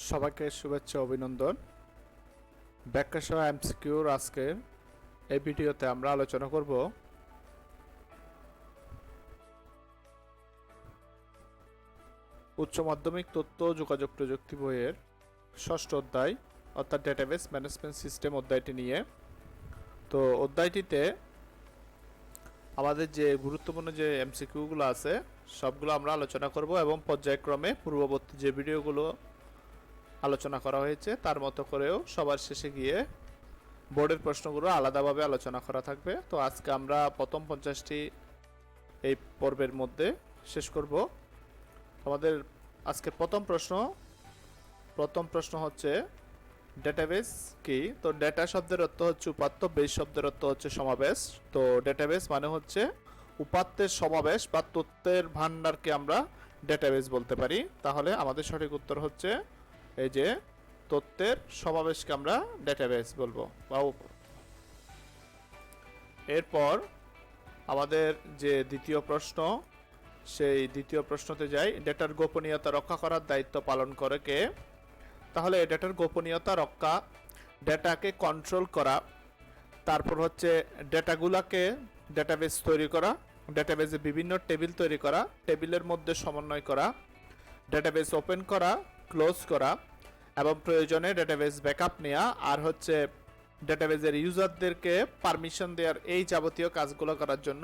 সবাইকে শুভেচ্ছা অভিনন্দন। ব্যাখ্যা সহ এমসিকিউর আজকের এই ভিডিওতে আমরা আলোচনা করব উচ্চ মাধ্যমিক তথ্য ও যোগাযোগ প্রযুক্তি বইয়ের ষষ্ঠ অধ্যায় অর্থাৎ ডেটাবেস ম্যানেজমেন্ট সিস্টেম অধ্যায়টি নিয়ে। তো অধ্যায়টিতে আমাদের যে গুরুত্বপূর্ণ যে এমসিকিউগুলো আছে সবগুলো আমরা আলোচনা করব এবং পর্যায়ক্রমে পূর্ববর্তী যে ভিডিওগুলো আলোচনা করা হয়েছে তার মতো করেও সবার শেষে গিয়ে বোর্ডের প্রশ্নগুলো আলাদাভাবে আলোচনা করা থাকবে। তো আজকে আমরা প্রথম 50টি এই পর্বের মধ্যে শেষ করব। আমাদের আজকে প্রথম প্রশ্ন হচ্ছে ডেটাবেস কি। তো ডেটা শব্দের অর্থ হচ্ছে উপাত্ত, বেস শব্দের অর্থ হচ্ছে সমাবেশ। তো ডেটাবেস মানে হচ্ছে উপাত্তের সমাবেশ বা তথ্যের ভান্ডারকে আমরা ডেটাবেস বলতে পারি। তাহলে আমাদের সঠিক উত্তর হচ্ছে এই যে তথ্যের সমাবেশকে আমরা ডেটাবেস বলবো। এরপর আমাদের যে দ্বিতীয় প্রশ্ন, সেই দ্বিতীয় প্রশ্নতে যাই। ডেটার গোপনীয়তা রক্ষা করার দায়িত্ব পালন করে কে? তাহলে ডেটার গোপনীয়তা রক্ষা, ডেটাকে কন্ট্রোল করা, তারপর হচ্ছে ডেটাগুলাকে ডেটাবেস তৈরি করা, ডেটাবেসে বিভিন্ন টেবিল তৈরি করা, টেবিলের মধ্যে সমন্বয় করা, ডেটাবেস ওপেন করা, ক্লোজ করা এবং প্রয়োজনে ডেটাবেস ব্যাকআপ নেওয়া, আর হচ্ছে ডেটাবেসের ইউজারদেরকে পারমিশন দেওয়ার এই যাবতীয় কাজগুলো করার জন্য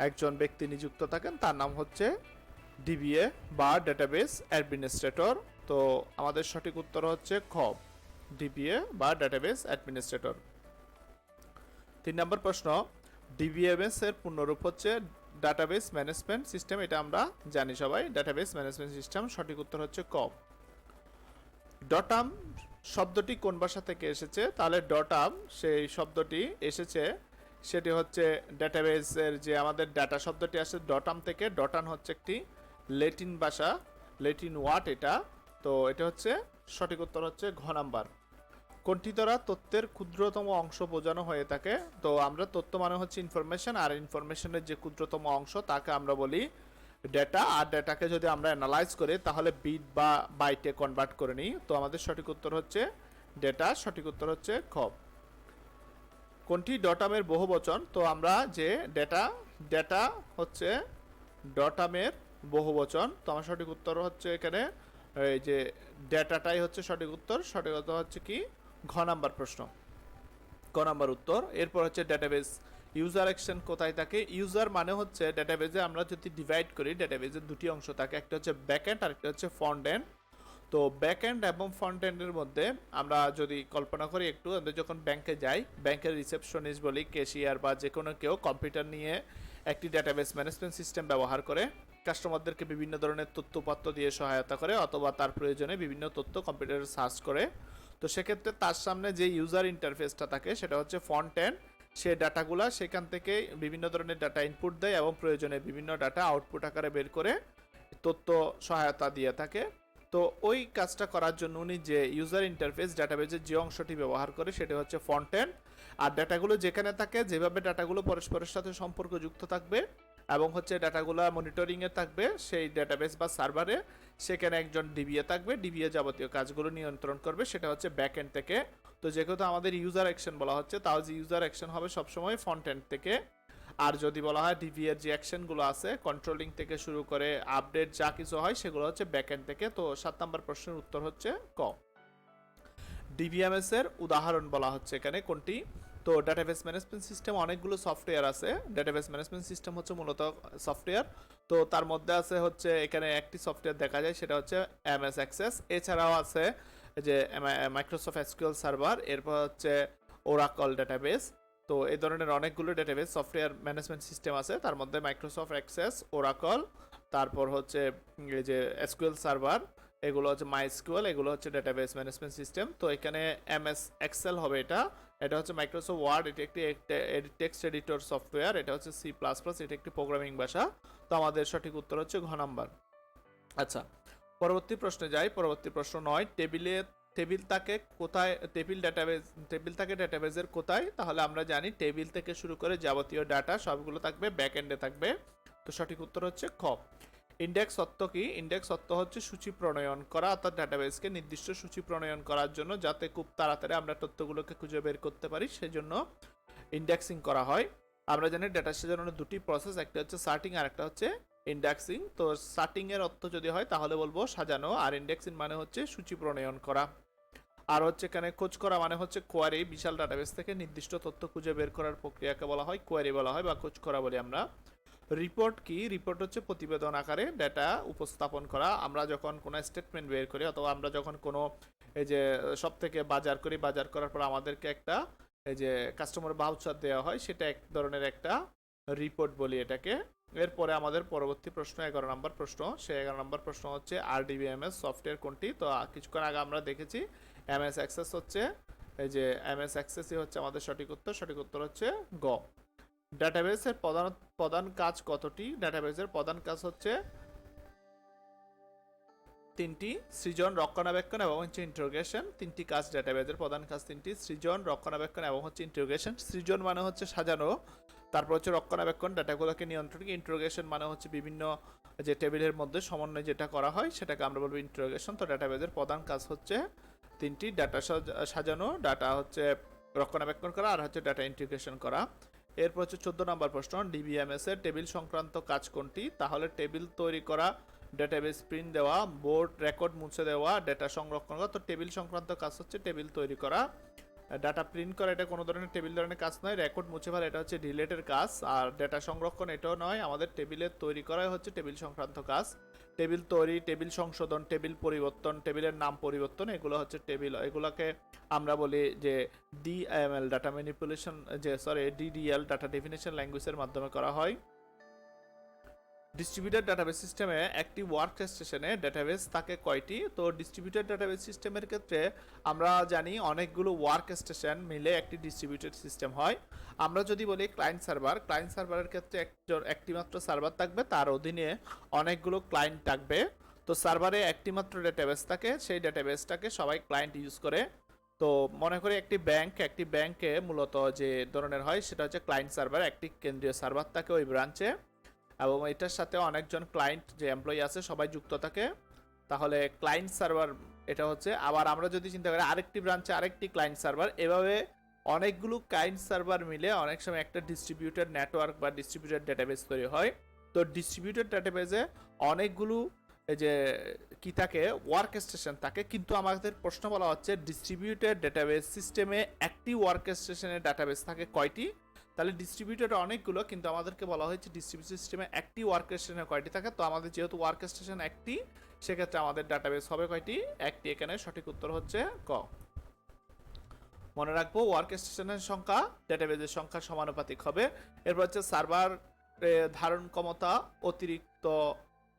একজন ব্যক্তি নিযুক্ত থাকেন, তার নাম হচ্ছে ডিবিএ বা ডেটাবেস অ্যাডমিনিস্ট্রেটর। তো আমাদের সঠিক উত্তর হচ্ছে খ, ডিবিএ বা ডেটাবেস অ্যাডমিনিস্ট্রেটর। 3 নম্বর প্রশ্ন, ডিবিএমএস এর পূর্ণরূপ হচ্ছে ডাটাবেস ম্যানেজমেন্ট সিস্টেম। এটা আমরা জানি সবাই, ডাটাবেস ম্যানেজমেন্ট সিস্টেম। সঠিক উত্তর হচ্ছে ক। ডটাম শব্দটি কোন ভাষা থেকে এসেছে? তাহলে ডটাম সেই শব্দটি এসেছে, সেটি হচ্ছে ডেটাবেসের যে আমাদের ডাটা শব্দটি আসে ডটাম থেকে। ডটান হচ্ছে একটি ল্যাটিন ভাষা, ল্যাটিন ওয়ার্ড এটা। তো এটা হচ্ছে সঠিক উত্তর হচ্ছে ঘ নাম্বার। কোনটি দ্বারা তথ্যের ক্ষুদ্রতম অংশ বোঝানো হয়ে থাকে? তো আমরা তথ্য মানে হচ্ছে ইনফরমেশন, আর ইনফরমেশনের যে ক্ষুদ্রতম অংশ তাকে আমরা বলি ডেটা। আর ডেটাকে যদি আমরা অ্যানালাইজ করি তাহলে বিট বা বাইটে কনভার্ট করে নিই। তো আমাদের সঠিক উত্তর হচ্ছে ডেটা। সঠিক উত্তর হচ্ছে খ। কোনটি ডটামের বহুবচন? তো আমরা যে ডেটা হচ্ছে ডটামের বহুবচন। তো আমার সঠিক উত্তর হচ্ছে এখানে এই যে ডেটাটাই হচ্ছে সঠিক উত্তর। সঠিক উত্তর হচ্ছে কি ঘ নাম্বার প্রশ্ন, ক নাম্বার উত্তর। এরপর হচ্ছে ডেটাবেস ইউজার অ্যাকশন কোথায় থাকে? ইউজার মানে হচ্ছে ডেটাবেসে আমরা যদি ডিভাইড করি, ডেটাবেসের দুটি অংশ থাকে, একটা হচ্ছে ব্যাক এন্ড আর একটা হচ্ছে ফ্রন্ট এন্ড। তো ব্যাক এন্ড এবং ফ্রন্ট এন্ডের মধ্যে আমরা যদি কল্পনা করি একটু, আমরা যখন ব্যাংকে যাই, ব্যাংকের রিসেপশনিস্ট বলি, ক্যাশিয়ার বা যে কোনো কেউ কম্পিউটার নিয়ে একটি ডেটাবেস ম্যানেজমেন্ট সিস্টেম ব্যবহার করে কাস্টমারদেরকে বিভিন্ন ধরনের তথ্যপত্র দিয়ে সহায়তা করে, অথবা তার প্রয়োজনে বিভিন্ন তথ্য কম্পিউটারে সার্চ করে। তো সেক্ষেত্রে তার সামনে যে ইউজার ইন্টারফেসটা থাকে সেটা হচ্ছে ফ্রন্ট এন্ড। সে ডাটাগুলা সেখান থেকে বিভিন্ন ধরনের ডাটা ইনপুট দেয় এবং প্রয়োজনে বিভিন্ন ডাটা আউটপুট আকারে বের করে তথ্য সহায়তা দিয়ে থাকে। তো ওই কাজটা করার জন্য উনি যে ইউজার ইন্টারফেস ডাটাবেজের যে অংশটি ব্যবহার করে সেটা হচ্ছে ফ্রন্ট এন্ড। আর ডাটাগুলো যেখানে থাকে, যেভাবে ডাটাগুলো পরস্পরের সাথে সম্পর্কযুক্ত থাকবে এবং হচ্ছে ডাটাগুলো মনিটরিংয়ে থাকবে সেই ডাটাবেস বা সার্ভারে, সেখানে একজন ডিবিএ থাকবে। ডিবিএ যাবতীয় কাজগুলো নিয়ন্ত্রণ করবে, সেটা হচ্ছে ব্যাক এন্ড থেকে। তো যেহেতু আমাদের ইউজার অ্যাকশন বলা হচ্ছে, তাও যে ইউজার অ্যাকশন হবে সবসময় ফ্রন্ট এন্ড থেকে। আর যদি বলা হয় ডিবিএর যে অ্যাকশনগুলো আছে কন্ট্রোলিং থেকে শুরু করে আপডেট যা কিছু হয় সেগুলো হচ্ছে ব্যাকএন্ড থেকে। তো 7 নম্বর প্রশ্নের উত্তর হচ্ছে ক। ডিবিএমএস এর উদাহরণ বলা হচ্ছে এখানে কোনটি? তো ডাটাবেস ম্যানেজমেন্ট সিস্টেম অনেকগুলো সফটওয়্যার আছে। ডাটাবেস ম্যানেজমেন্ট সিস্টেম হচ্ছে মূলত সফটওয়্যার। তো তার মধ্যে আছে হচ্ছে এখানে একটি সফটওয়্যার দেখা যায় সেটা হচ্ছে এমএস অ্যাক্সেস। এছাড়াও আছে যে মাইক্রোসফট এসকিউএল সার্ভার, এরপর হচ্ছে ওরাকল ডাটাবেস। তো এই ধরনের অনেকগুলো ডেটাবেস সফটওয়্যার ম্যানেজমেন্ট সিস্টেম আছে, তার মধ্যে মাইক্রোসফট অ্যাক্সেস, ওরাকল, তারপর হচ্ছে এই যে এসকিউএল সার্ভার, এগুলো হচ্ছে মাইএসকিউএল, এগুলো হচ্ছে ডেটাবেস ম্যানেজমেন্ট সিস্টেম। তো এখানে এমএস এক্সেল হবে, এটা হচ্ছে মাইক্রোসফট ওয়ার্ড, এটা একটি টেক্সট এডিটর সফটওয়্যার, এটা হচ্ছে সি প্লাস প্লাস, এটা একটি প্রোগ্রামিং ভাষা। তো আমাদের সঠিক উত্তর হচ্ছে ঘ নাম্বার। আচ্ছা, পরবর্তী প্রশ্নে যাই। পরবর্তী প্রশ্ন 9, টেবিল থাকে কোথায়? টেবিল থাকে ডেটাবেসের কোথায়? তাহলে আমরা জানি টেবিল থেকে শুরু করে যাবতীয় ডাটা সবগুলো থাকবে ব্যাক এন্ডে থাকবে। তো সঠিক উত্তর হচ্ছে খ। ইন্ডেক্স অর্থ কি? ইন্ডেক্স অর্থ হচ্ছে সূচি প্রণয়ন করা, অর্থাৎ ডাটাবেসকে নির্দিষ্ট সূচি প্রণয়ন করার জন্য, যাতে খুব তাড়াতাড়ি আমরা তথ্যগুলোকে খুঁজে বের করতে পারি, সেজন্য ইন্ডেক্সিং করা হয়। আমরা জানি ডেটা সাজানোর দুটি প্রসেস, একটা হচ্ছে সার্টিং আর একটা হচ্ছে ইন্ডেক্সিং। তো সার্টিং এর অর্থ যদি হয় তাহলে বলবো সাজানো, আর ইন্ডেক্সিং মানে হচ্ছে সূচি প্রণয়ন করা। আর হচ্ছে এখানে খোঁজ করা মানে হচ্ছে কোয়ারি, বিশাল ডাটাবেস থেকে নির্দিষ্ট তথ্য খুঁজে বের করার প্রক্রিয়াকে বলা হয় কোয়ারি বলা হয় বা খোঁজ করা বলি আমরা। রিপোর্ট কি? রিপোর্ট হচ্ছে প্রতিবেদন আকারে ডেটা উপস্থাপন করা। আমরা যখন কোনো স্টেটমেন্ট বের করি অথবা আমরা যখন কোনো এই যে সব থেকে বাজার করি, বাজার করার পর আমাদেরকে একটা এই যে কাস্টমার ভাউচার দেওয়া হয়, সেটা এক ধরনের একটা রিপোর্ট বলি এটাকে। এরপরে আমাদের পরবর্তী প্রশ্ন 11 নম্বর প্রশ্ন। সেই 11 নম্বর প্রশ্ন হচ্ছে আরডিবিএমএস সফটওয়্যার কোনটি? তো কিছুক্ষণ আগে আমরা দেখেছি এমএস অ্যাক্সেস হচ্ছে, এই যে এমএস অ্যাক্সেসই হচ্ছে আমাদের সঠিক উত্তর। সঠিক উত্তর হচ্ছে গ। ডাটাবেসের প্রধান কাজ কতটি? ডাটাবেসের প্রধান কাজ হচ্ছে তিনটি: সৃজন, রক্ষণাবেক্ষণ এবং হচ্ছে ইন্টারোগেশন। তিনটি কাজ ডাটাবেসের প্রধান কাজ তিনটি: সৃজন, রক্ষণাবেক্ষণ এবং হচ্ছে ইন্টারোগেশন। সৃজন মানে হচ্ছে সাজানো, তারপর হচ্ছে রক্ষণাবেক্ষণ ডাটাগুলোকে নিয়ন্ত্রণ, ইন্টারোগেশন মানে হচ্ছে বিভিন্ন যে টেবিলের মধ্যে সমন্বয় যেটা করা হয় সেটাকে আমরা বলবো ইন্টারোগেশন। তো ডাটাবেসের প্রধান কাজ হচ্ছে তিনটি: ডাটা সাজানো, ডাটা হচ্ছে রক্ষণাবেক্ষণ করা, আর হচ্ছে ডাটা ইন্টিগ্রেশন করা। এরপর হচ্ছে 14 নম্বর প্রশ্ন, ডিবিএমএস এর টেবিল সংক্রান্ত কাজ কোনটি? তাহলে টেবিল তৈরি করা, ডেটাবেস প্রিন্ট দেওয়া, বোর্ড রেকর্ড মুছে দেওয়া, ডেটা সংরক্ষণ করা। তো টেবিল সংক্রান্ত কাজ হচ্ছে টেবিল তৈরি করা। ডাটা প্রিন্ট করা এটা কোনো ধরনের টেবিল ধরনের কাজ নয়। রেকর্ড মুছে ফেলা এটা হচ্ছে ডিলেটের কাজ। আর ডেটা সংরক্ষণ এটাও নয়, আমাদের টেবিলের তৈরি করাই হচ্ছে টেবিল সংক্রান্ত কাজ। টেবিল তৈরি, টেবিল সংশোধন, টেবিল পরিবর্তন, টেবিলের নাম পরিবর্তন, এগুলো হচ্ছে টেবিল। এগুলোকে আমরা বলি যে ডিএমএল ডাটা ম্যানিপুলেশন, যে ডিডিএল ডাটা ডেফিনেশন ল্যাঙ্গুয়েজের মাধ্যমে করা হয়। ডিস্ট্রিবিউটেড ডাটাবেস সিস্টেমে একটি ওয়ার্ক স্টেশনে ডাটাবেস থাকে কয়টি? তো ডিস্ট্রিবিউটেড ডাটাবেস সিস্টেমের ক্ষেত্রে আমরা জানি অনেকগুলো ওয়ার্ক স্টেশন মিলে একটি ডিস্ট্রিবিউটেড সিস্টেম হয়। আমরা যদি বলি ক্লায়েন্ট সার্ভার, ক্লায়েন্ট সার্ভারের ক্ষেত্রে একটি মাত্র সার্ভার থাকবে, তার অধীনে অনেকগুলো ক্লায়েন্ট থাকবে। তো সার্ভারে একটি মাত্র ডাটাবেস থাকে, সেই ডাটাবেসটাকে সবাই ক্লায়েন্ট ইউজ করে। তো মনে করি একটি ব্যাংকে মূলত যে ধরনের হয় সেটা হচ্ছে ক্লায়েন্ট সার্ভার, একটি কেন্দ্রীয় সার্ভার থাকে ওই ব্রাঞ্চে, এবং এটার সাথে অনেকজন ক্লায়েন্ট যে এমপ্লয়ি আছে সবাই যুক্ত থাকে। তাহলে ক্লায়েন্ট সার্ভার এটা হচ্ছে। আবার আমরা যদি চিন্তা করি আরেকটি ব্রাঞ্চে আরেকটি ক্লায়েন্ট সার্ভার, এভাবে অনেকগুলো ক্লায়েন্ট সার্ভার মিলে অনেক সময় একটা ডিস্ট্রিবিউটেড নেটওয়ার্ক বা ডিস্ট্রিবিউটেড ডেটাবেস তৈরি হয়। তো ডিস্ট্রিবিউটেড ডেটাবেসে অনেকগুলো এই যে কি থাকে, ওয়ার্ক স্টেশন থাকে। কিন্তু আমাদের প্রশ্ন বলা হচ্ছে ডিস্ট্রিবিউটেড ডেটাবেস সিস্টেমে একটি ওয়ার্ক স্টেশনের ডাটাবেস থাকে কয়টি? তাহলে ডিস্ট্রিবিউটেড অনেকগুলো, কিন্তু আমাদেরকে বলা হয়েছে ডিস্ট্রিবিউটেড সিস্টেমে একটি ওয়ার্ক স্টেশনে কয়টি থাকে। তো আমাদের যেহেতু ওয়ার্ক স্টেশন একটি, সেক্ষেত্রে আমাদের ডাটাবেস হবে কয়টি? একটি। এখানে সঠিক উত্তর হচ্ছে ক। মনে রাখবো ওয়ার্ক স্টেশনের সংখ্যা ডাটাবেসের সংখ্যার সমানুপাতিক হবে। এরপর হচ্ছে সার্ভার ধারণ ক্ষমতা অতিরিক্ত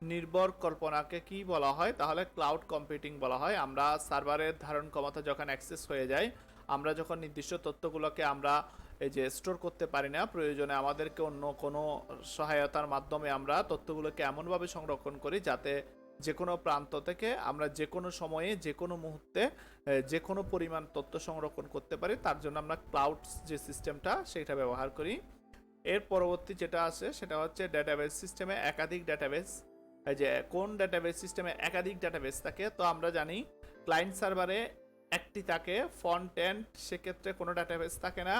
নির্ভর কল্পনাকে কি বলা হয়? তাহলে ক্লাউড কম্পিউটিং বলা হয়। আমরা সার্ভারের ধারণ ক্ষমতা যখন অ্যাক্সেস হয়ে যায়, আমরা যখন নির্দিষ্ট তথ্যগুলোকে আমরা এই যে স্টোর করতে পারি না, প্রয়োজনে আমাদেরকে অন্য কোনো সহায়তার মাধ্যমে আমরা তথ্যগুলোকে এমনভাবে সংরক্ষণ করি যাতে যে কোনো প্রান্ত থেকে আমরা যে কোনো সময়ে যে কোনো মুহূর্তে যে কোনো পরিমাণ তথ্য সংরক্ষণ করতে পারি, তার জন্য আমরা ক্লাউড যে সিস্টেমটা সেটা ব্যবহার করি। এর পরবর্তী যেটা আছে সেটা হচ্ছে ডেটাবেস সিস্টেমে একাধিক ডেটাবেস। এই যে কোন ডেটাবেস সিস্টেমে একাধিক ডেটাবেস থাকে? তো আমরা জানি ক্লায়েন্ট সার্ভারে একটি থাকে, ফ্রন্ট এন্ড সেক্ষেত্রে কোনো ডেটাবেস থাকে না।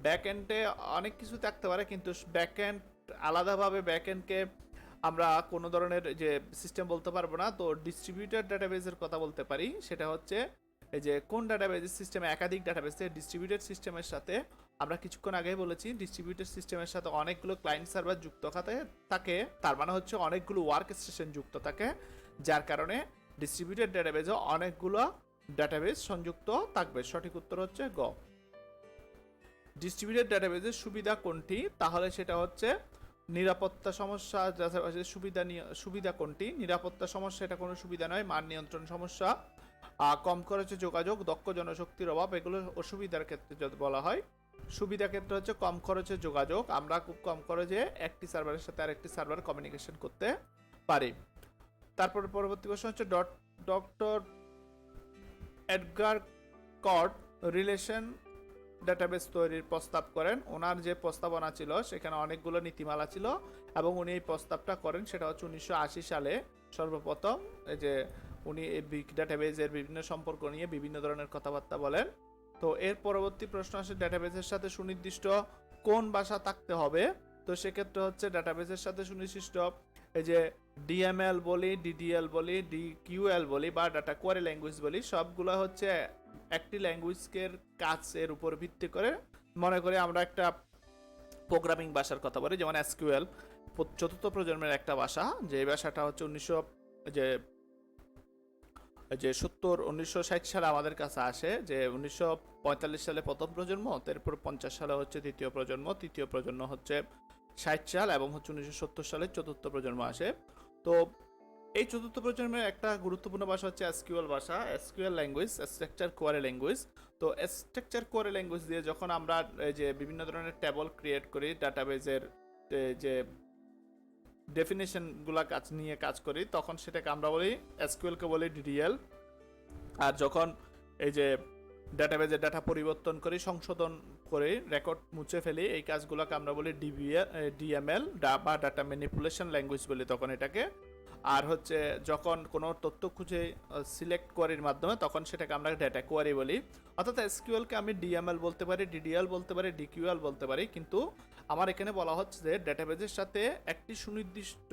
ব্যাক এন্ডে অনেক কিছু থাকতে পারে, কিন্তু ব্যাক এন্ড আলাদাভাবে ব্যাক এন্ডকে আমরা কোনো ধরনের যে সিস্টেম বলতে পারবো না। তো ডিস্ট্রিবিউটেড ডাটাবেসের কথা বলতে পারি। সেটা হচ্ছে এই যে কোন ডাটাবেস সিস্টেমে একাধিক ডাটাবেস, ডিস্ট্রিবিউটেড সিস্টেমের সাথে আমরা কিছুক্ষণ আগেই বলেছি ডিস্ট্রিবিউটেড সিস্টেমের সাথে অনেকগুলো ক্লায়েন্ট সার্ভার যুক্ত থাকে, তার মানে হচ্ছে অনেকগুলো ওয়ার্ক স্টেশন যুক্ত থাকে, যার কারণে ডিস্ট্রিবিউটেড ডাটাবেসে অনেকগুলো ডাটাবেস সংযুক্ত থাকবে। সঠিক উত্তর হচ্ছে গ। ডিস্ট্রিবিউটেড ডাটাবেসের সুবিধা কোনটি? তাহলে সেটা হচ্ছে নিরাপত্তা সমস্যা। সুবিধা কোনটি? নিরাপত্তা সমস্যা এটা কোনো সুবিধা নয়। মান নিয়ন্ত্রণ সমস্যা, কম খরচে যোগাযোগ, দক্ষ জনশক্তির অভাব, এগুলো অসুবিধার ক্ষেত্রে যদি বলা হয়। সুবিধা ক্ষেত্রে হচ্ছে কম খরচে যোগাযোগ, আমরা খুব কম খরচে একটি সার্ভারের সাথে আরেকটি সার্ভার কমিউনিকেশন করতে পারি। তারপর পরবর্তী প্রশ্ন হচ্ছে doctor Edgar Codd relation database তৈরির প্রস্তাব করেন। ওনার যে প্রস্তাবনা ছিল সেখানে অনেকগুলো নীতিমালা ছিল এবং উনি এই প্রস্তাবটা করেন, সেটা হচ্ছে 1980 সালে সর্বপ্রথম। এই যে উনি এই বিগ ডেটাবেজের বিভিন্ন সম্পর্ক নিয়ে বিভিন্ন ধরনের কথাবার্তা বলেন। তো এর পরবর্তী প্রশ্ন আসে ডেটাবেজের সাথে সুনির্দিষ্ট কোন ভাষা থাকতে হবে। তো সেক্ষেত্রে হচ্ছে ডেটাবেজের সাথে সুনির্দিষ্ট এই যে ডিএমএল বলি, ডিডিএল বলি, ডিকিউএল বলি বা ডাটা কোয়ারি ল্যাঙ্গুয়েজ বলি, সবগুলো হচ্ছে একটি ল্যাঙ্গুয়েজের কাজের উপর ভিত্তি করে। মনে করি আমরা একটা প্রোগ্রামিং ভাষার কথা বলি, যেমন এসকিউএল চতুর্থ প্রজন্মের একটা ভাষা, যে ভাষাটা হচ্ছে যে যে 1960 সালে আমাদের কাছে আসে, যে 1945 সালে প্রথম প্রজন্ম, তারপর 50 সালে হচ্ছে দ্বিতীয় প্রজন্ম, তৃতীয় প্রজন্ম হচ্ছে 60 সাল এবং হচ্ছে 1970 সালে চতুর্থ প্রজন্ম আসে। তো এই চতুর্থ প্রজন্মের একটা গুরুত্বপূর্ণ ভাষা হচ্ছে এসকিউএল ভাষা, SQL language, structure query language. তো স্ট্রাকচার কোয়ারি ল্যাঙ্গুয়েজ দিয়ে যখন আমরা এই যে বিভিন্ন ধরনের টেবল ক্রিয়েট করি, ডাটাবেজের যে ডেফিনেশনগুলো কাজ করি, তখন সেটাকে আমরা বলি এসকিউএলকে বলি ডিডিএল। আর যখন এই যে ডাটাবেজের ডাটা পরিবর্তন করি, সংশোধন করে রেকর্ড মুছে ফেলি, এই কাজগুলোকে আমরা বলি ডিএমএল বা ডাটা ম্যানিপুলেশন ল্যাঙ্গুয়েজ বলি তখন এটাকে। আর হচ্ছে যখন কোনো তথ্য খুঁজে সিলেক্ট কোয়ারির মাধ্যমে, তখন সেটাকে আমরা ডেটা কোয়ারি বলি। অর্থাৎ এসকিউএলকে আমি ডিএমএল বলতে পারি, ডিডিএল বলতে পারি, ডিকিউএল বলতে পারি, কিন্তু আমার এখানে বলা হচ্ছে যে ডেটাবেজের সাথে একটি সুনির্দিষ্ট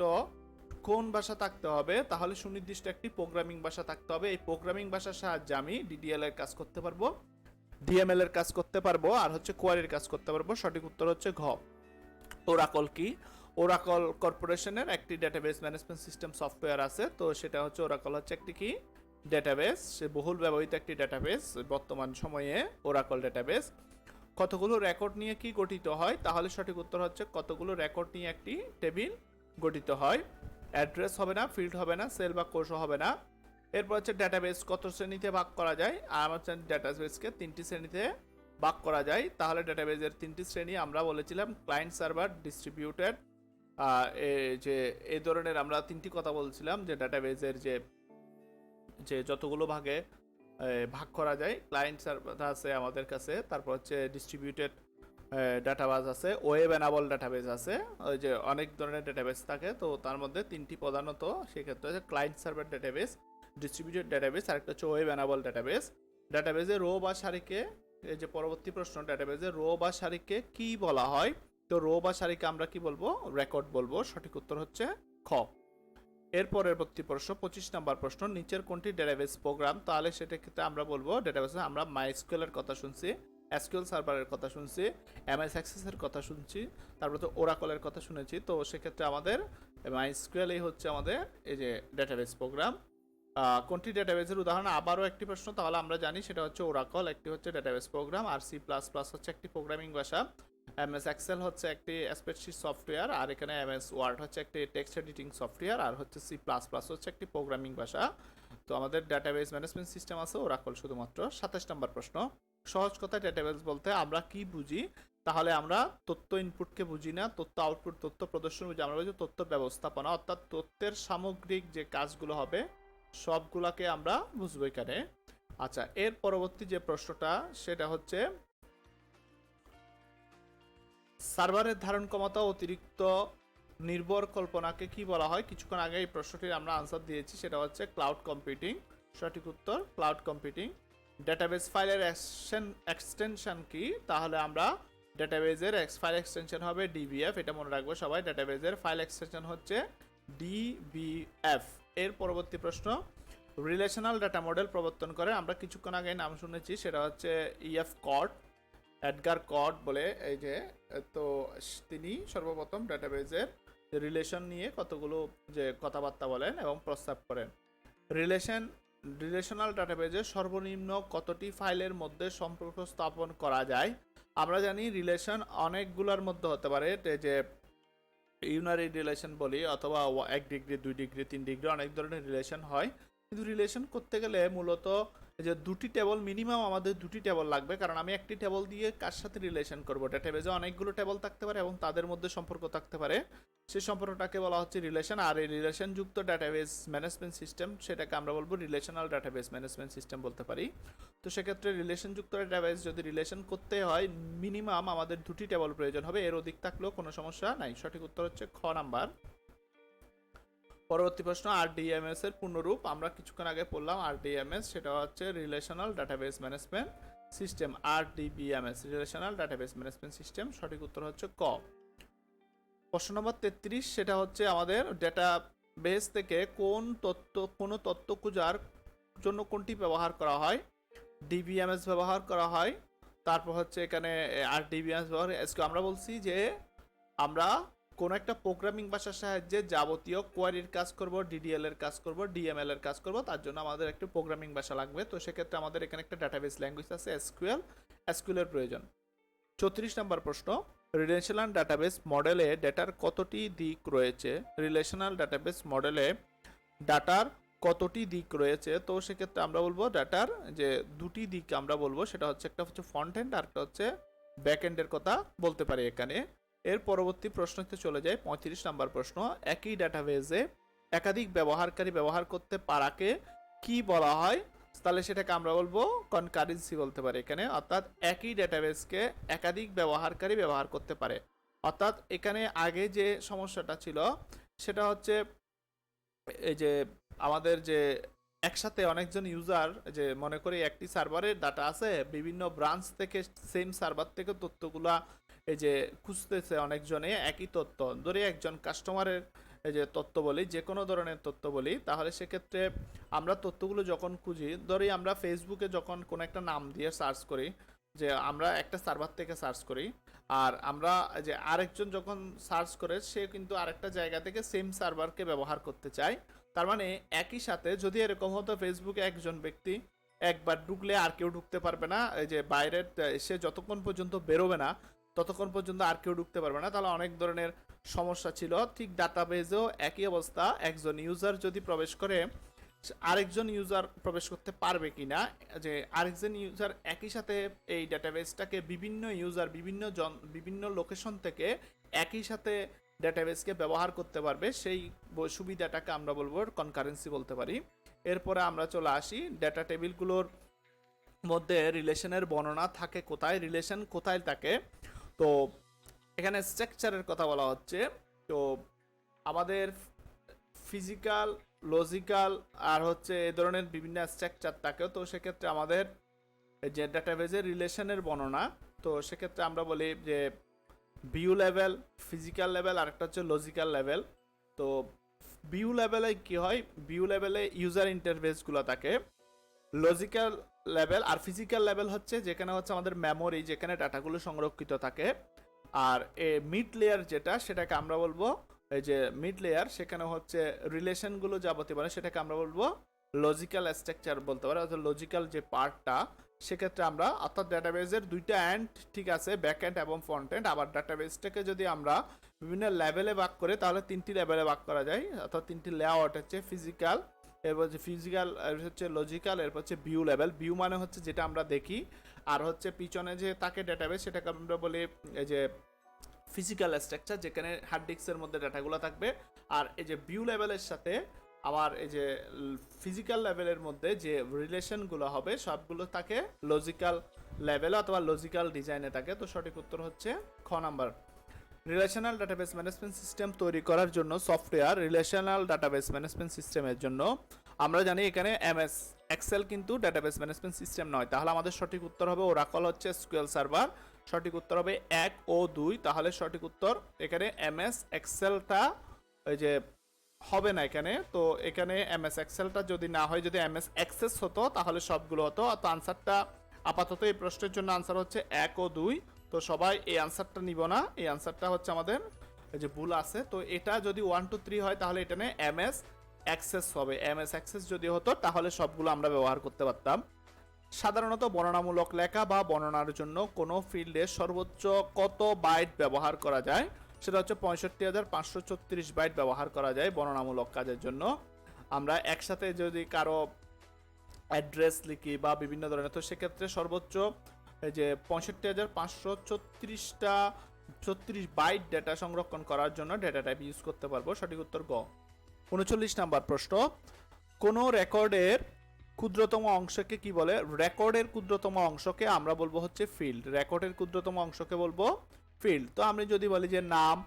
কোন ভাষা থাকতে হবে, তাহলে সুনির্দিষ্ট একটি প্রোগ্রামিং ভাষা থাকতে হবে। এই প্রোগ্রামিং ভাষার সাহায্যে আমি ডিডিএল এর কাজ করতে পারবো, ডিএমএল এর কাজ করতে পারবো, আর হচ্ছে কোয়ারির কাজ করতে পারবো। সঠিক উত্তর হচ্ছে ঘ। ওরাকল কি? ওরাকল কর্পোরেশনের একটি ডেটাবেস ম্যানেজমেন্ট সিস্টেম সফটওয়্যার আছে। তো সেটা হচ্ছে ওরাকল হচ্ছে একটি কি ডেটাবেস, সে বহুল ব্যবহৃত একটি ডেটাবেস বর্তমান সময়ে ওরাকল ডেটাবেস। কতগুলো রেকর্ড নিয়ে কি গঠিত হয়? তাহলে সঠিক উত্তর হচ্ছে কতগুলো রেকর্ড নিয়ে একটি টেবিল গঠিত হয়। অ্যাড্রেস হবে না, ফিল্ড হবে না, সেল বা কোষও হবে না। এরপর হচ্ছে ডেটাবেস কত শ্রেণীতে ভাগ করা যায়? আর হচ্ছে ডেটাবেসকে 3টি শ্রেণীতে ভাগ করা যায়। তাহলে ডেটাবেজের 3টি শ্রেণী আমরা বলেছিলাম, ক্লায়েন্ট, সার্ভার, ডিস্ট্রিবিউটেড। এই ধরনের আমরা 3টি কথা বলছিলাম, যে ডেটাবেজের যে যতগুলো ভাগে ভাগ করা যায়। ক্লায়েন্ট সার্ভার আছে আমাদের কাছে, তারপর হচ্ছে ডিস্ট্রিবিউটেড ডাটাবেজ আছে, ওয়েব এনাবল ডাটাবেজ আছে। ওই যে অনেক ধরনের ডাটাবেজ থাকে, তো তার মধ্যে 3টি প্রধানত সেক্ষেত্রে হচ্ছে client server database, distributed database, আর একটা হচ্ছে ওয়েব এনাবল ডাটাবেজ। ডাটাবেজে রো বা সারিকে, এই যে পরবর্তী প্রশ্ন, ডাটাবেজে রো বা সারিকে কি বলা হয়? তো রো বা সারিকে আমরা কি বলবো? রেকর্ড বলবো। সঠিক উত্তর হচ্ছে খ। এর পরবর্তী প্রশ্ন 25 নম্বর প্রশ্ন, নিচের কোনটি ডেটাবেস প্রোগ্রাম? তাহলে সেটা ক্ষেত্রে আমরা বলবো ডেটাবেসে আমরা মাইস্কুয়েল এর কথা শুনছি, এসকিউএল সার্ভারের কথা শুনছি, এমএস অ্যাক্সেস এর কথা শুনছি, তারপর তো ওরাকলের কথা শুনেছি। তো সেক্ষেত্রে আমাদের মাইস্কুয়েলই হচ্ছে আমাদের এই যে ডেটাবেস প্রোগ্রাম। কোনটি ডেটাবেসের উদাহরণ? আবারও একটি প্রশ্ন, তাহলে আমরা জানি সেটা হচ্ছে ওরাকল একটি হচ্ছে ডেটাবেস প্রোগ্রাম, আর সি প্লাস প্লাস হচ্ছে একটি প্রোগ্রামিং ভাষা, এমএস এক্সেল হচ্ছে একটি স্প্রেডশিট সফটওয়্যার, আর এখানে এমএস ওয়ার্ড হচ্ছে একটি টেক্সট এডিটিং সফটওয়্যার, আর হচ্ছে সি প্লাস প্লাস হচ্ছে একটি প্রোগ্রামিং ভাষা। তো আমাদের ডাটাবেস ম্যানেজমেন্ট সিস্টেম আছে ওরাকল শুধুমাত্র। 27 নম্বর প্রশ্ন, সহজ কথায় ডেটাবেস বলতে আমরা কি বুঝি? তাহলে আমরা তথ্য ইনপুটকে বুঝি না, তথ্য আউটপুট, তথ্য প্রদর্শন বুঝি, আমরা বুঝি তথ্য ব্যবস্থাপনা, অর্থাৎ তথ্যের সামগ্রিক যে কাজগুলো হবে সবগুলাকে আমরা বুঝবো এখানে। আচ্ছা, এর পরবর্তী যে প্রশ্নটা সেটা হচ্ছে সার্ভারের ধারণ ক্ষমতা অতিরিক্ত নির্ভর কল্পনাকে কি বলা হয়? কিছুক্ষণ আগে এই প্রশ্নটির আমরা আনসার দিয়েছি, সেটা হচ্ছে ক্লাউড কম্পিউটিং। সঠিক উত্তর ক্লাউড কম্পিউটিং। ডেটাবেস ফাইলের এক্সটেনশন কি? তাহলে আমরা ডেটাবেজের ফাইল এক্সটেনশন হবে ডিবিএফ, এটা মনে রাখবো সবাই। ডেটাবেজের ফাইল এক্সটেনশন হচ্ছে ডিবিএফ। এর পরবর্তী প্রশ্ন, রিলেশনাল ডাটা মডেল প্রবর্তন করে আমরা কিছুক্ষণ আগে নাম শুনেছি, সেটা হচ্ছে ইএফ কড, এডগার কড বলে। এই যে তো তিনি সর্বপ্রথম ডাটাবেজের রিলেশন নিয়ে কতগুলো যে কথাবার্তা বলেন এবং প্রস্তাব করেন। রিলেশনাল ডাটাবেজে সর্বনিম্ন কতটি ফাইলের মধ্যে সম্পর্ক স্থাপন করা যায়? আমরা জানি রিলেশন অনেকগুলোর মধ্যে হতে পারে, যে ইউনারি রিলেশন বলি, অথবা 1 ডিগ্রি, 2 ডিগ্রি, 3 ডিগ্রি, অনেক ধরনের রিলেশন হয়। কিন্তু রিলেশন করতে গেলে মূলত যে দুটি টেবল, মিনিমাম আমাদের দুটি টেবল লাগবে, কারণ আমি একটি টেবল দিয়ে কার সাথে রিলেশন করব? ডেটাবেজে অনেকগুলো টেবল থাকতে পারে এবং তাদের মধ্যে সম্পর্ক থাকতে পারে, সেই সম্পর্কটাকে বলা হচ্ছে রিলেশন। আর এই রিলেশনযুক্ত ডাটাবেস ম্যানেজমেন্ট সিস্টেম, সেটাকে আমরা বলবো রিলেশনাল ডাটাবেস ম্যানেজমেন্ট সিস্টেম বলতে পারি। তো সেক্ষেত্রে রিলেশনযুক্ত ডেটাবেস যদি রিলেশন করতে হয় মিনিমাম আমাদের দুটি টেবল প্রয়োজন হবে, এর অধিক থাকলেও কোনো সমস্যা নাই। সঠিক উত্তর হচ্ছে খ নাম্বার। পরবর্তী প্রশ্ন, আরডিএমএস এর পূর্ণরূপ আমরা কিছুক্ষণ আগে পড়লাম। আরডিএমএস সেটা হচ্ছে relational database management system. RDBMS relational database management system. সঠিক উত্তর হচ্ছে ক। প্রশ্ন নম্বর 33 সেটা হচ্ছে আমাদের ডেটাবেস থেকে কোনো তথ্য খোঁজার জন্য কোনটি ব্যবহার করা হয়? ডিবিএমএস ব্যবহার করা হয়। তারপর হচ্ছে এখানে আরডিবিএমএস ব্যবহার। আজকে আমরা বলছি যে আমরা কোন একটা প্রোগ্রামিং ভাষার সাহায্যে যাবতীয় কোয়ারির কাজ করব, ডিডিএল এর কাজ করব, ডিএমএল এর কাজ করব, তার জন্য আমাদের একটা প্রোগ্রামিং ভাষা লাগবে। তো সেক্ষেত্রে আমাদের এখানে একটা ডাটাবেস ল্যাঙ্গুয়েজ আছে এসকিউএল এর প্রয়োজন। 34 নম্বর প্রশ্ন, রিলেশনাল ডাটাবেস মডেলে ডেটার কতটি দিক রয়েছে? রিলেশনাল ডাটাবেস মডেলে ডাটার কতটি দিক রয়েছে? তো সেক্ষেত্রে আমরা বলবো ডাটার যে দুটি দিক আমরা বলবো, সেটা হচ্ছে একটা হচ্ছে ফ্রন্ট এন্ড আর একটা হচ্ছে ব্যাক এন্ডের কথা বলতে পারি এখানে। এর পরবর্তী প্রশ্নতে চলে যায় 35 নম্বর প্রশ্ন, একই ডাটাবেসে একাধিক ব্যবহারকারী ব্যবহার করতে পারাকে কি বলা হয়? তাহলে সেটাকে আমরা বলবো কনকারেন্সি বলতে পারি এখানে। অর্থাৎ একই ডেটাবেসকে একাধিক ব্যবহারকারী ব্যবহার করতে পারে। অর্থাৎ এখানে আগে যে সমস্যাটা ছিল সেটা হচ্ছে এই যে আমাদের যে একসাথে অনেকজন ইউজার, যে মনে করি একটি সার্ভারের ডাটা আছে, বিভিন্ন ব্রাঞ্চ থেকে সেম সার্ভার থেকে তথ্যগুলা এই যে খুঁজতেছে অনেকজনে একই তথ্য। ধরে একজন কাস্টমারের এই যে তথ্য বলি, যে কোনো ধরনের তথ্য বলি, তাহলে সেক্ষেত্রে আমরা তথ্যগুলো যখন খুঁজি, ধরি আমরা ফেসবুকে যখন কোনো একটা নাম দিয়ে সার্চ করি, যে আমরা একটা সার্ভার থেকে সার্চ করি, আর আমরা যে আরেকজন যখন সার্চ করে সে কিন্তু আরেকটা জায়গা থেকে সেম সার্ভারকে ব্যবহার করতে চায়। তার মানে একই সাথে যদি এরকম হতো ফেসবুকে একজন ব্যক্তি একবার ঢুকলে আর কেউ ঢুকতে পারবে না, এই যে বাইরের সে যতক্ষণ পর্যন্ত বেরোবে না ততক্ষণ পর্যন্ত আর কেউ ঢুকতে পারবে না, তাহলে অনেক ধরনের সমস্যা ছিল। ঠিক ডাটাবেজেও একই অবস্থা, একজন ইউজার যদি প্রবেশ করে আরেকজন ইউজার প্রবেশ করতে পারবে কিনা, যে আরেকজন ইউজার একই সাথে এই ডাটাবেসটাকে বিভিন্ন ইউজার বিভিন্ন লোকেশন থেকে একই সাথে ডাটাবেসকে ব্যবহার করতে পারবে, সেই সুবিধাটাকে আমরা বলবো কনকারেন্সি বলতে পারি। এরপরে আমরা চলে আসি ডেটা টেবিলগুলোর মধ্যে রিলেশনের বর্ণনা থাকে কোথায়, রিলেশন কোথায় থাকে। তো এখানে স্ট্রাকচারের কথা বলা হচ্ছে। তো আমাদের ফিজিক্যাল, লজিক্যাল আর হচ্ছে এই ধরনের বিভিন্ন স্ট্রাকচার থাকে। তো সেক্ষেত্রে আমাদের যে ডাটাবেজের রিলেশনের বর্ণনা, তো সেক্ষেত্রে আমরা বলি যে ভিউ লেভেল, ফিজিক্যাল লেভেল আর একটা হচ্ছে লজিক্যাল লেভেল। তো ভিউ লেভেলে কি হয়, ভিউ লেভেলে ইউজার ইন্টারফেসগুলো থাকে। লজিক্যাল লেভেল আর ফিজিক্যাল লেভেল হচ্ছে যেখানে হচ্ছে আমাদের মেমোরি, যেখানে ডাটাগুলো সংরক্ষিত থাকে। আর মিড লেয়ার যেটা, সেটাকে আমরা বলবো এই যে মিড লেয়ার, সেখানে হচ্ছে রিলেশনগুলো যাবতীয় মানে সেটাকে আমরা বলবো লজিক্যাল স্ট্রাকচার বলতে পারি, অর্থাৎ লজিক্যাল যে পার্টটা। সেক্ষেত্রে আমরা অর্থাৎ ডাটাবেজের দুইটা এন্ড ঠিক আছে, ব্যাক এন্ড এবং ফ্রন্ট এন্ড। আবার ডাটাবেসটাকে যদি আমরা বিভিন্ন লেভেলে ভাগ করি তাহলে তিনটি লেভেলে ভাগ করা যায়, অর্থাৎ তিনটি লেআউট হচ্ছে ফিজিক্যাল, এরপর হচ্ছে ফিজিক্যাল, হচ্ছে লজিক্যাল, এরপর হচ্ছে ভিউ লেভেল। ভিউ মানে হচ্ছে যেটা আমরা দেখি, আর হচ্ছে পিছনে যে তাকে ডাটাবেস সেটাকে আমরা বলি এই যে ফিজিক্যাল স্ট্রাকচার, যেখানে হার্ড ডিস্কের মধ্যে ডাটাগুলো থাকবে। আর এই যে ভিউ লেভেলের সাথে আবার এই যে ফিজিক্যাল লেভেলের মধ্যে যে রিলেশনগুলো হবে সবগুলো থাকে লজিক্যাল লেভেলে অথবা লজিক্যাল ডিজাইনে থাকে। তো সঠিক উত্তর হচ্ছে খ number. Relational database management system তৈরি করার জন্য সফটওয়্যার রিলেশনাল ডাটাবেস ম্যানেজমেন্ট সিস্টেমের জন্য আমরা জানি এখানে এমএস এক্সেল কিন্তু ডাটাবেস ম্যানেজমেন্ট সিস্টেম নয়। তাহলে আমাদের সঠিক উত্তর হবে ওরাকল হচ্ছে এসকিউএল সার্ভার। সঠিক উত্তর হবে 1 ও 2। তাহলে সঠিক উত্তর এখানে এমএস এক্সেলটা ওই যে হবে না এখানে। তো এখানে এমএস এক্সেলটা যদি না হয়, যদি এমএস অ্যাক্সেস হতো তাহলে সবগুলো হতো। তো আনসারটা আপাতত এই প্রশ্নের জন্য আনসার হচ্ছে 1 ও 2। তো সবাই এই আনসারটা নিব না, এই আনসারটা হচ্ছে আমাদের এই যে ভুল আছে। তো এটা যদি 1 2 3 হয় তাহলে এটা নিয়ে এমএস অ্যাক্সেস হবে। এমএস অ্যাক্সেস যদি হতো তাহলে সবগুলো আমরা ব্যবহার করতে পারতাম। সাধারণত বর্ণনামূলক লেখা বা বর্ণনার জন্য কোনো ফিল্ডে সর্বোচ্চ কত বাইট ব্যবহার করা যায়? সেটা হচ্ছে 65,536 বাইট ব্যবহার করা যায় বর্ণনামূলক কাজের জন্য। আমরা একসাথে যদি কারো অ্যাড্রেস লিখি বা বিভিন্ন ধরনের, তো সেক্ষেত্রে সর্বোচ্চ এই যে 65,536 বাইট ডেটা সংরক্ষণ করার জন্য ডেটা টাইপ ইউজ করতে পারবো। সঠিক উত্তর গ। 39 নাম্বার প্রশ্ন, কোনো রেকর্ডের ক্ষুদ্রতম অংশকে কি বলে? রেকর্ডের ক্ষুদ্রতম অংশকে আমরা বলবো হচ্ছে ফিল্ড। রেকর্ডের ক্ষুদ্রতম অংশকে বলবো ফিল্ড। তো আমি যদি বলি যে নাম,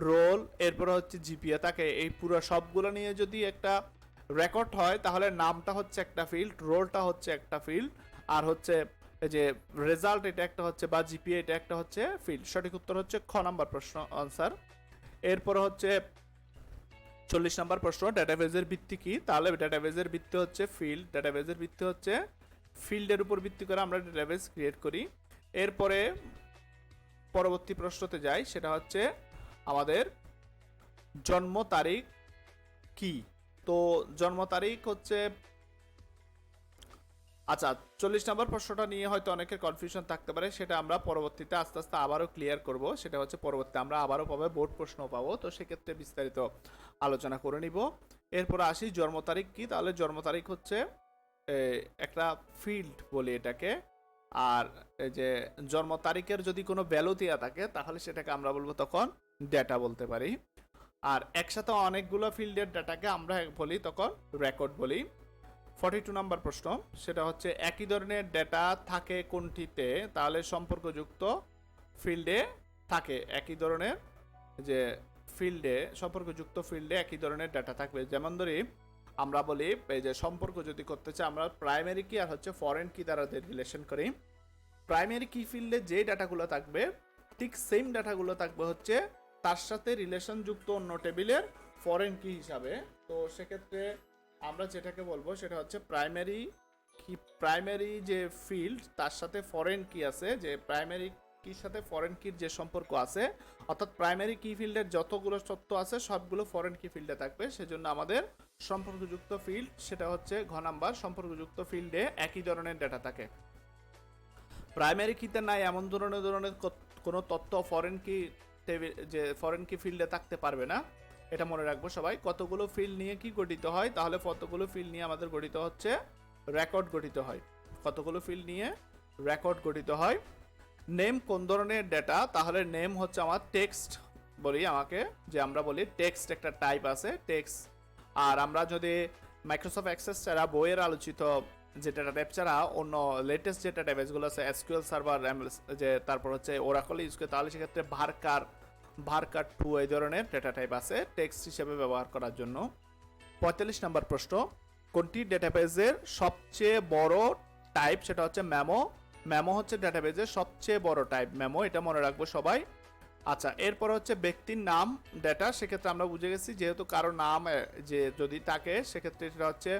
রোল, এরপরে হচ্ছে জিপিএ থাকে, এই পুরো সবগুলো নিয়ে যদি একটা রেকর্ড হয় তাহলে নামটা হচ্ছে একটা ফিল্ড, রোলটা হচ্ছে একটা ফিল্ড, আর হচ্ছে এই যে রেজাল্ট এটা একটা হচ্ছে, বা জিপিএ এটা একটা হচ্ছে ফিল্ড। সঠিক উত্তর হচ্ছে খ নাম্বার প্রশ্ন আনসার। এরপরে হচ্ছে 40 নম্বর প্রশ্ন, ডেটাবেজের ভিত্তি কি? তাহলে ডেটাবেজের ভিত্তি হচ্ছে ফিল্ড। ডেটাবেজের ভিত্তি হচ্ছে ফিল্ডের উপর ভিত্তি করে আমরা ডেটাবেজ ক্রিয়েট করি। এরপরে পরবর্তী প্রশ্নতে যাই, সেটা হচ্ছে আমাদের জন্ম তারিখ কি? তো জন্ম তারিখ হচ্ছে, আচ্ছা 40 নম্বর প্রশ্নটা নিয়ে হয়তো অনেকের কনফিউশন থাকতে পারে, সেটা আমরা পরবর্তীতে আস্তে আস্তে আবারও ক্লিয়ার করব। সেটা হচ্ছে পরবর্তীতে আমরা আবারও পাবো, বোর্ড প্রশ্ন পাবো, তো সেক্ষেত্রে বিস্তারিত আলোচনা করে নিব। এরপর আসি জন্ম তারিখ কি? তাহলে জন্ম তারিখ হচ্ছে একটা ফিল্ড বলি এটাকে। আর এই যে জন্ম তারিখের যদি কোনো ভ্যালু দেওয়া থাকে তাহলে সেটাকে আমরা বলবো তখন ডেটা বলতে পারি। আর একসাথে অনেকগুলো ফিল্ডের ডাটাকে আমরা বলি তখন রেকর্ড বলি। 42 নম্বর প্রশ্ন, সেটা হচ্ছে একই ধরনের ডেটা থাকে কোনটিতে? তাহলে সম্পর্কযুক্ত ফিল্ডে থাকে। একই ধরনের যে ফিল্ডে, সম্পর্কযুক্ত ফিল্ডে একই ধরনের ডেটা থাকবে। যেমন ধরি আমরা বলি এই যে সম্পর্ক যদি করতে চাই আমরা প্রাইমারি কি আর হচ্ছে ফরেন কি দ্বারা রিলেশন করি। প্রাইমারি কি ফিল্ডে যে ডাটাগুলো থাকবে ঠিক সেম ডাটাগুলো থাকবে হচ্ছে তার সাথে রিলেশন যুক্ত অন্য টেবিলের ফরেন কি হিসাবে। তো সেক্ষেত্রে আমরা যেটাকে বলবো সেটা হচ্ছে প্রাইমারি কি, প্রাইমারি যে ফিল্ড তার সাথে ফরেন কি আছে, যে প্রাইমারি কির সাথে ফরেন কির যে সম্পর্ক আছে, অর্থাৎ প্রাইমারি কি ফিল্ডের যতগুলো তথ্য আছে সবগুলো ফরেন কি ফিল্ডে থাকবে। সেজন্য আমাদের সম্পর্কযুক্ত ফিল্ড সেটা হচ্ছে ঘ নাম্বার, সম্পর্কযুক্ত ফিল্ডে একই ধরনের ডেটা থাকে। প্রাইমারি কিতে নাই এমন ধরনের কোনো তথ্য ফরেন কি টেবিল, যে ফরেন কি ফিল্ডে থাকতে পারবে না, এটা মনে রাখবো সবাই। কতগুলো ফিল্ড নিয়ে কি গঠিত হয়? তাহলে কতগুলো ফিল্ড নিয়ে আমাদের গঠিত হচ্ছে রেকর্ড গঠিত হয়। কতগুলো ফিল্ড নিয়ে রেকর্ড গঠিত হয়। নেম কোন ধরনের ডেটা? তাহলে নেম হচ্ছে আমার টেক্সট বলি, আমাকে যে আমরা বলি টেক্সট একটা টাইপ আছে টেক্সট। আর আমরা যদি মাইক্রোসফট অ্যাক্সেস ছাড়া বইয়ের আলোচিত যে ডেটা টাইপ ছাড়া অন্য লেটেস্ট যে ডেটা টাইপসগুলো আছে এসকিউএল সার্ভার, যে তারপর হচ্ছে ওরাকল ইউজ করে, তাহলে সেক্ষেত্রে ভারকার 2 এই ধরনের ডেটা টাইপ আছে টেক্সট হিসেবে ব্যবহার করার জন্য। 45 নম্বর প্রশ্ন, কোনটি ডেটাবেজের সবচেয়ে বড় টাইপ? সেটা হচ্ছে মেমো। মেমো হচ্ছে ডেটাবেজের সবচেয়ে বড় টাইপ, মেমো, এটা মনে রাখবো সবাই। আচ্ছা এরপর হচ্ছে ব্যক্তির নাম ডেটা, সেক্ষেত্রে আমরা বুঝে গেছি যেহেতু কারো নাম যে যদি থাকে সেক্ষেত্রে সেটা হচ্ছে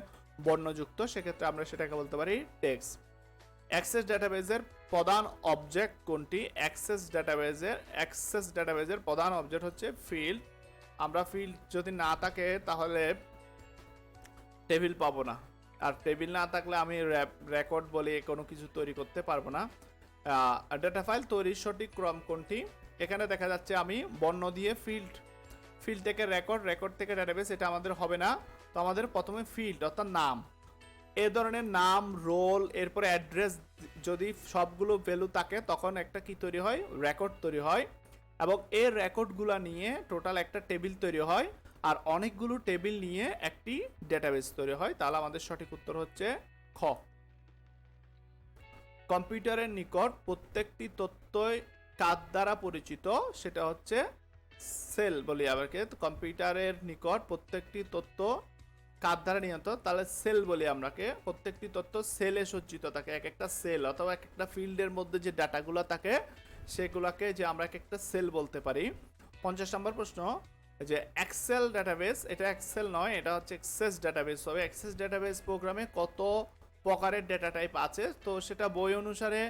বর্ণযুক্ত, সেক্ষেত্রে আমরা সেটাকে বলতে পারি টেক্সট। অ্যাক্সেস ডেটাবেজের প্রধান অবজেক্ট কোনটি? অ্যাক্সেস ডেটাবেজের প্রধান অবজেক্ট হচ্ছে ফিল্ড। আমরা ফিল্ড যদি না থাকে তাহলে টেবিল পাবো না, আর টেবিল না থাকলে আমি রেকর্ড বলে কোনো কিছু তৈরি করতে পারবো না। ডেটা ফাইল তৈরির সঠিক ক্রম কোনটি? এখানে দেখা যাচ্ছে আমি বর্ণ দিয়ে ফিল্ড থেকে রেকর্ড থেকে ডেটাবেস, এটা আমাদের হবে না। তো আমাদের প্রথমে ফিল্ড অর্থাৎ নাম, এ ধরনের নাম, রোল, এরপরে অ্যাড্রেস যদি সবগুলো ভ্যালু থাকে তখন একটা কি তৈরি হয়? রেকর্ড তৈরি হয়। এবং এই রেকর্ডগুলো নিয়ে টোটাল একটা টেবিল তৈরি হয়, আর অনেকগুলো টেবিল নিয়ে একটি ডেটাবেস তৈরি হয়। তাহলে আমাদের সঠিক উত্তর হচ্ছে খ। কম্পিউটারের নিকট প্রত্যেকটি তথ্যই কার দ্বারা পরিচিত? সেটা হচ্ছে সেল বলি আমাকে। কম্পিউটারের নিকট প্রত্যেকটি তথ্য কার দ্বারা নিয়ন্ত্রণ? তাহলে সেল বলি আমরাকে। প্রত্যেকটি তথ্য সেলে সজ্জিত থাকে, এক একটা সেল অথবা এক একটা ফিল্ডের মধ্যে যে ডাটাগুলো থাকে সেগুলোকে যে আমরা এক একটা সেল বলতে পারি। 50 নম্বর প্রশ্ন, যে এক্সেল ডাটাবেস, এটা এক্সেল নয়, এটা হচ্ছে এক্সেস ডাটাবেস হবে। এক্সেস ডাটাবেস প্রোগ্রামে কত প্রকারের ডেটা টাইপ আছে? তো সেটা বই অনুসারে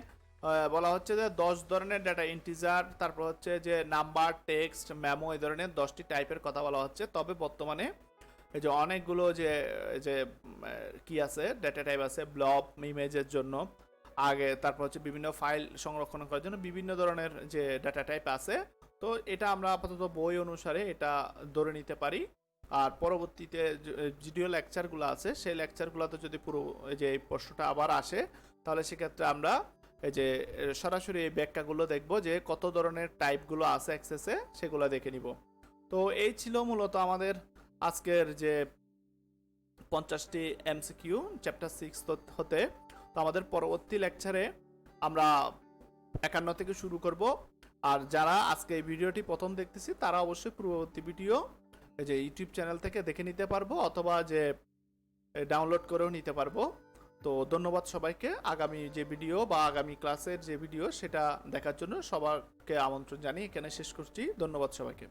বলা হচ্ছে যে 10 ধরনের ডেটা, ইন্টিজার, তারপর হচ্ছে যে নাম্বার, টেক্সট, মেমো, এই ধরনের 10টি টাইপের কথা বলা হচ্ছে। তবে বর্তমানে এই যে অনেকগুলো যে যে কি আছে ডেটা টাইপ আছে, ব্লব ইমেজের জন্য আগে, তারপর হচ্ছে বিভিন্ন ফাইল সংরক্ষণ করার জন্য বিভিন্ন ধরনের যে ডেটা টাইপ আছে। তো এটা আমরা আপাতত বই অনুসারে এটা ধরে নিতে পারি। আর পরবর্তীতে ভিডিও লেকচারগুলো আছে সেই লেকচারগুলোতে যদি পুরো যে এই প্রশ্নটা আবার আসে তাহলে সেক্ষেত্রে আমরা এই যে সরাসরি এই ব্যাখ্যাগুলো দেখব যে কত ধরনের টাইপগুলো আছে অ্যাক্সেসে, সেগুলো দেখে নিব। তো এই ছিল মূলত আমাদের আজকের যে 50টি এমসিকিউ চ্যাপ্টার 6 হতে। তো আমাদের পরবর্তী লেকচারে আমরা 51 থেকে শুরু করব। আর যারা আজকে এই ভিডিওটি প্রথম দেখতেছি তারা অবশ্যই পূর্ববর্তী ভিডিও এই যে ইউটিউব চ্যানেল থেকে দেখে নিতে পারবো, অথবা যে ডাউনলোড করেও নিতে পারবো। তো ধন্যবাদ সবাইকে। আগামী যে ভিডিও বা আগামী ক্লাসের যে ভিডিও সেটা দেখার জন্য সবাইকে আমন্ত্রণ জানিয়ে এখানে শেষ করছি। ধন্যবাদ সবাইকে।